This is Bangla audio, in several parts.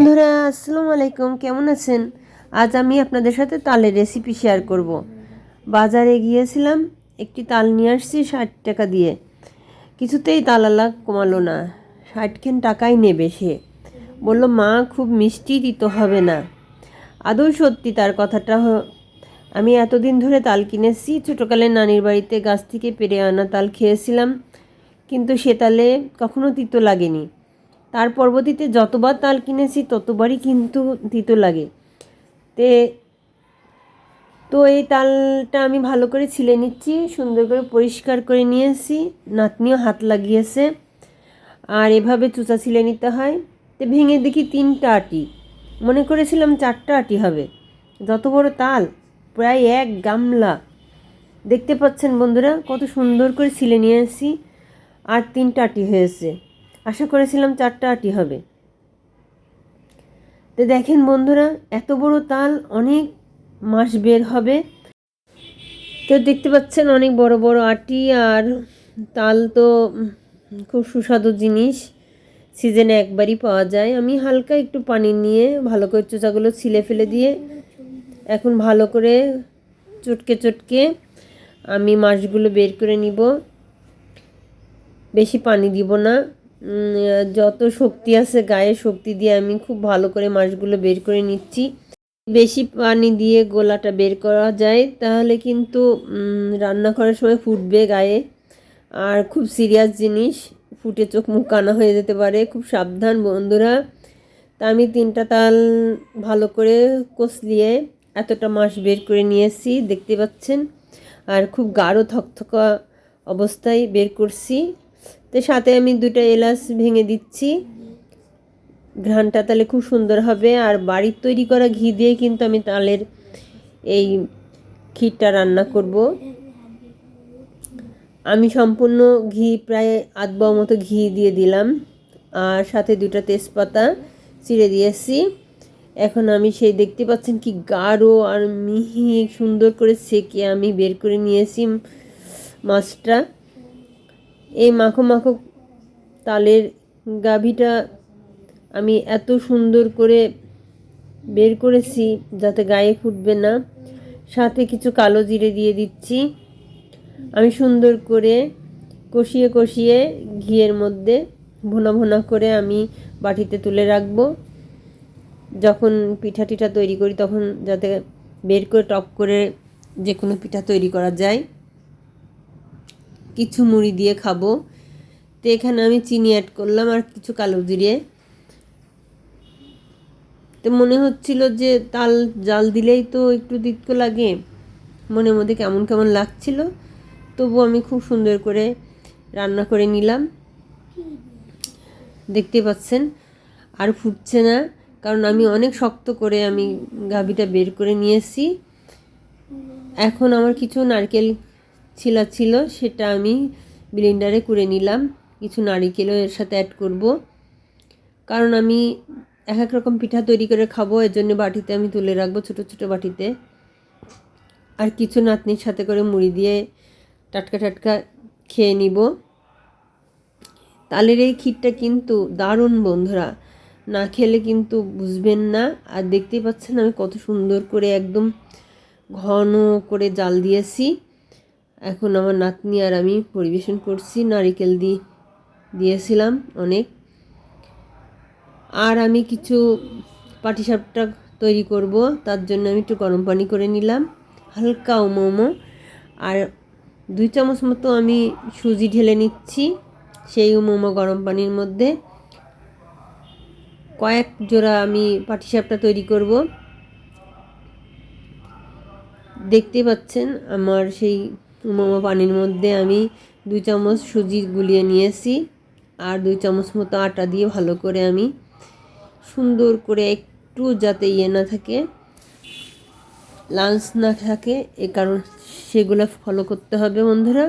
বন্ধুরা আসসালামু আলাইকুম, কেমন আছেন? আজ আমি আপনাদের সাথে তালের রেসিপি শেয়ার করব। বাজারে গিয়েছিলাম, একটি তাল নিয়ে আসছি 60 টাকা দিয়ে। কিছুতেই তালালা কমালো না, 60 টাকাই নেবে সে। বলল মা খুব মিষ্টি দিতে হবে না। আদৌ সত্যি তার কথাটা। আমি এতদিন ধরে তাল কিনেছি, ছোটোকালে নানির বাড়িতে গাছ থেকে পেড়ে আনা তাল খেয়েছিলাম, কিন্তু সে তালে কখনো তিতো লাগেনি। তার পরবর্তীতে যতবার তাল কিনেছি ততবারই কিন্তু তিতো লাগে। তে তো এই তালটা আমি ভালো করে ছিলে নিচ্ছি, সুন্দর করে পরিষ্কার করে নিয়েছি। নাতনিও হাত লাগিয়েছে। আর এভাবে চুচা ছিলে নিতে হয়। তো ভেঙে দেখি 3টা আটি, মনে করেছিলাম 4টা আটি হবে। যত বড় তাল, প্রায় 1 গামলা। দেখতে পাচ্ছেন বন্ধুরা কত সুন্দর করে ছিলে নিয়েছি, আর 3টা আটি হয়েছে। আশা করেছিলাম 4টা আটি হবে। তো দেখেন বন্ধুরা, এত বড় তাল অনেক মাস বের হবে। তো দেখতে পাচ্ছেন অনেক বড় বড় আটি। আর তাল তো খুব সুস্বাদু জিনিস, সিজনে একবারই পাওয়া যায়। আমি হালকা একটু পানি নিয়ে ভালো করে চোচাগুলো ছিলে ফেলে দিয়ে এখন ভালো করে চটকে চটকে আমি মাছগুলো বের করে নিব। বেশি পানি দিব না, যত শক্তি আছে গায়ে শক্তি দিয়ে আমি খুব ভালো করে মাছগুলো বের করে নিচ্ছি। বেশি পানি দিয়ে গোলাটা বের করা যায় তাহলে কিন্তু রান্না করার সময় ফুটবে গায়ে, আর খুব সিরিয়াস জিনিস, ফুটে চোখ মুখ কানা হয়ে যেতে পারে। খুব সাবধান বন্ধুরা। তা আমি 3টা তাল ভালো করে কষলিয়ে এতটা মাছ বের করে নিয়েছি, দেখতে পাচ্ছেন। আর খুব গাঢ় থকথকা অবস্থায় বের করছি। তো সাথে আমি 2টা এলাচ ভেঙে দিচ্ছি, ঘ্রাণটা তাহলে খুব সুন্দর হবে। আর বাড়ির তৈরি করা ঘি দিয়ে কিন্তু আমি তালের এই ক্ষীরটা রান্না করব। আমি সম্পূর্ণ ঘি, প্রায় আধ মতো ঘি দিয়ে দিলাম, আর সাথে 2টা তেজপাতা চিড়ে দিয়েছি। এখন আমি সেই দেখতে পাচ্ছেন কি গাঢ় আর মিহি সুন্দর করে সেকে আমি বের করে নিয়েছি মাছটা। এই মাখো মাখো তালের গাভিটা আমি এত সুন্দর করে বের করেছি যাতে গায়ে ফুটবে না। সাথে কিছু কালো জিরে দিয়ে দিচ্ছি। আমি সুন্দর করে কষিয়ে কষিয়ে ঘিয়ের মধ্যে ভুনা ভুনা করে আমি বাটিতে তুলে রাখবো। যখন পিঠা টিঠা তৈরি করি তখন যাতে বের করে টপ করে যে কোনো পিঠা তৈরি করা যায়, কিছু মুড়ি দিয়ে খাবো। তো এখানে আমি চিনি অ্যাড করলাম আর কিছু কালো জিরে। তো মনে হচ্ছিল যে তাল জাল দিলেই তো একটু তিতো লাগে, মনের মধ্যে কেমন কেমন লাগছিল। তবু আমি খুব সুন্দর করে রান্না করে নিলাম। দেখতে পাচ্ছেন আর ফুটছে না, কারণ আমি অনেক শক্ত করে আমি গাভিটা বের করে নিয়েছি। এখন আমার কিছু নারকেল ছিলা ছিল, সেটা আমি ব্লেন্ডারে করে নিলাম। কিছু নারকেলও এর সাথে অ্যাড করব, কারণ আমি এক এক রকম পিঠা তৈরি করে খাবো, এর জন্য বাটিতে আমি তুলে রাখবো, ছোট ছোট বাটিতে। আর কিছু নাতনির সাথে করে মুড়ি দিয়ে টাটকা টাটকা খেয়ে নিব। তালের এই ক্ষীরটা কিন্তু দারুণ বন্ধুরা, না খেলে কিন্তু বুঝবেন না। আর দেখতেই পাচ্ছেন আমি কত সুন্দর করে একদম ঘন করে জাল দিয়েছি। এখন আমার নাতনি আর আমি পরিবেশন করছি। নারিকেল দিয়েছিলাম অনেক। আর আমি কিছু পাটিসাপটা তৈরি করব, তার জন্য আমি একটু গরম পানি করে নিলাম, হালকা মোমো। আর 2 চামচ মতো আমি সুজি ঢেলে নিচ্ছি সেই মোমো গরম পানির মধ্যে। কয়েক জোড়া আমি পাটিসাপটা তৈরি করব। দেখতে পাচ্ছেন আমার সেই মোমো পানির মধ্যে আমি 2 চামচ সুজি গুলিয়ে নিয়েছি, আর 2 চামচ মতো আটা দিয়ে ভালো করে আমি সুন্দর করে একটু যাতে না থাকে, লাঞ্চ না থাকে, এ কারণ সেগুলো ফলো করতে হবে বন্ধুরা।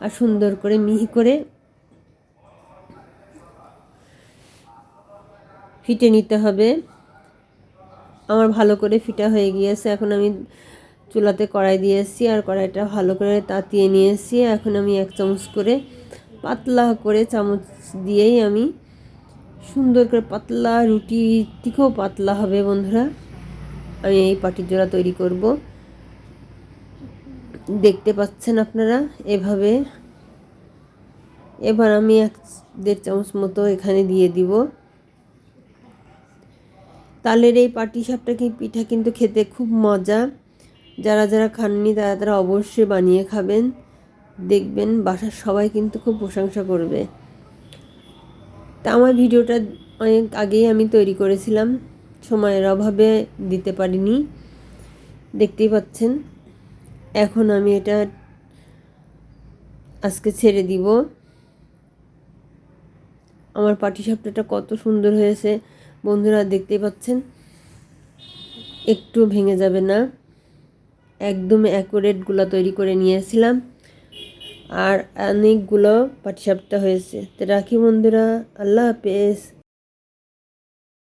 আর সুন্দর করে মিহি করে ফিটে নিতে হবে। আমার ভালো করে ফিটা হয়ে গিয়েছে। এখন আমি চুলাতে কড়াই দিয়েছি, আর কড়াইটা ভালো করে তাতিয়ে নিয়েছি। এখন আমি 1 চামচ করে পাতলা করে চামচ দিয়েই আমি সুন্দর করে পাতলা, রুটি থেকেও পাতলা হবে বন্ধুরা। আমি এই পাটির জোড়া তৈরি করব, দেখতে পাচ্ছেন আপনারা এভাবে। এবার আমি 1-1.5 চামচ মতো এখানে দিয়ে দিব। তালের এই পাটিসাপটা পিঠা কিন্তু খেতে খুব মজা। যারা যারা খাননি তারা তারা অবশ্যই বানিয়ে খাবেন, দেখবেন বাসার সবাই কিন্তু খুব প্রশংসা করবে। তা আমার ভিডিওটা অনেক আগেই আমি তৈরি করেছিলাম, সময়ের অভাবে দিতে পারিনি, দেখতেই পাচ্ছেন। এখন আমি এটা আজকে ছেড়ে দিব। আমার পাটিসাপটাটা কত সুন্দর হয়েছে বন্ধুরা, দেখতেই পাচ্ছেন, একটু ভেঙে যাবে না, একদম অ্যাকুরেট গুলা তৈরি করে নিয়েছিলাম। আর অনেকগুলো পাটিসাপটা হয়েছে। তো রাখি বন্ধুরা, আল্লাহ হাফেজ।